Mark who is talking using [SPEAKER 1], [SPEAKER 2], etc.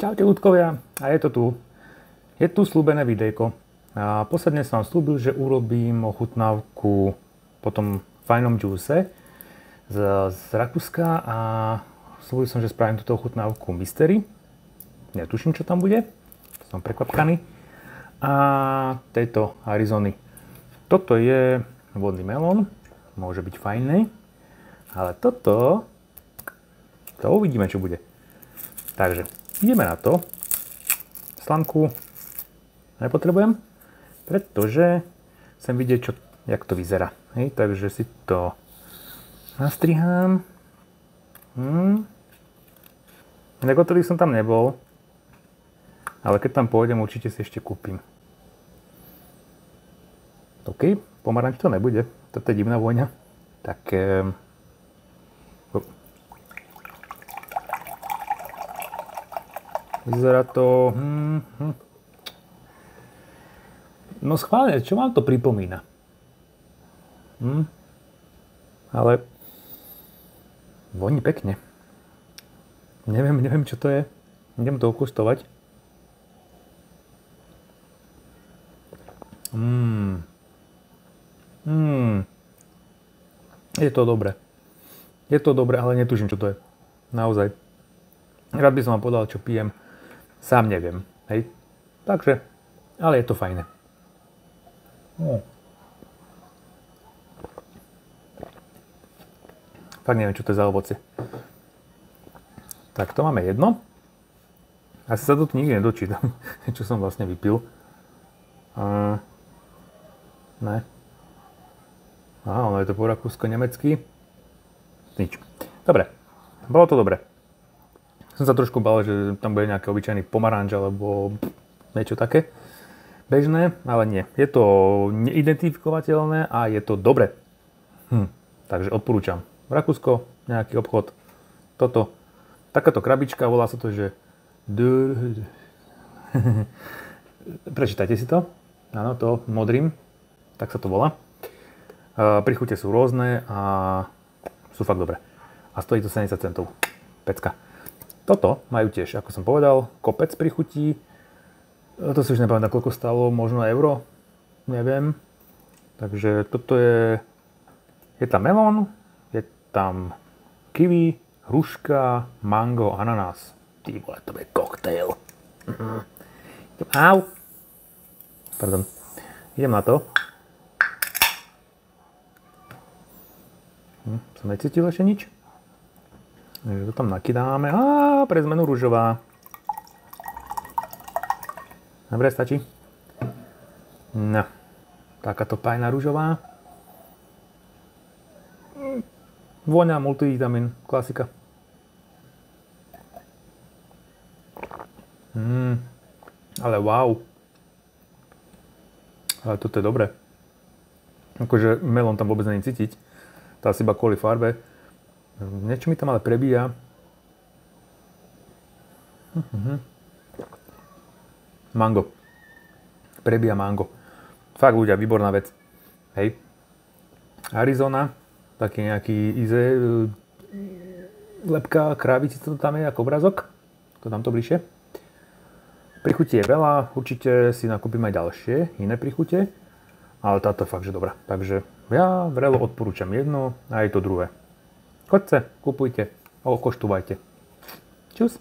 [SPEAKER 1] Čaute ľudkovia, a je to tu. Je tu slúbené videjko. A posledne som vám slúbil, že urobím ochutnávku po tom fajnom džúse z Rakúska a slúbil som, že spravím túto ochutnávku mystery. Netuším, čo tam bude. Som prekvapkaný. A tejto Arizony. Toto je vodný melón. Môže byť fajný. Ale toto... To uvidíme, čo bude. Takže ideme na to. Slanku nepotrebujem, pretože chcem vidieť, jak to vyzerá. Hej, takže si to nastrihám. Inak odtedy som tam nebol, ale keď tam pôjdem, určite si ešte kúpim. OK, pomaranč to nebude. Toto je divná vôňa. Tak... Vyzerá to... No schválne, čo vám to pripomína? Ale... Voní pekne. Neviem, čo to je. Idem to okústovať. Je to dobré. Je to dobré, ale netuším, čo to je. Naozaj. Rád by som vám povedal, čo pijem. Sám neviem, hej. Takže, ale je to fajné. Fakt neviem, čo to je za ovocie. Tak, to máme jedno. Asi sa to tu nikdy nedočítam, čo som vlastne vypil. Ne. Aha, ono je to po rakúsko-nemecky. Nič. Dobre, bolo to dobre. Som sa trošku bál, že tam bude nejaký obyčajný pomaranč alebo niečo také bežné, ale nie. Je to neidentifikovateľné a je to dobre. Takže odporúčam. Rakúsko, nejaký obchod, toto. Takáto krabička, volá sa to, že... Prečítajte si to. Áno, to modrým. Tak sa to volá. Príchute sú rôzne a sú fakt dobré. A stojí to 70 centov. Pecka. Toto majú tiež, ako som povedal, kopec príchutí. To si už nepamätám, koľko stálo, možno euro, neviem. Takže toto je... Je tam melón, je tam kiwi, hruška, mango, ananás. Ty vole, to je koktejl. Au. Pardon. Idem na to. Som necítil ešte nič. Takže to tam nakydáme. Pre zmenu ružová. Dobre, stačí. No. Takáto pajná ružová. Vôňa, multivitamín. Klasika. Ale wow. Ale toto je dobré. Akože melón tam vôbec není cítiť. To asi iba kvôli farbe. Niečo mi tam ale prebíja. Mango. Prebíja mango. Fakt ľudia, výborná vec. Hej. Arizona. Taký nejaký lepka krávici, to tam je ako obrazok. To tam to bližšie. Prichutí je veľa. Určite si nakúpim aj ďalšie, iné prichute. Ale táto je fakt, že dobrá. Takže ja vrelo odporúčam jedno a aj to druhé. Choďte, kupujte, okoštúvajte. Čus.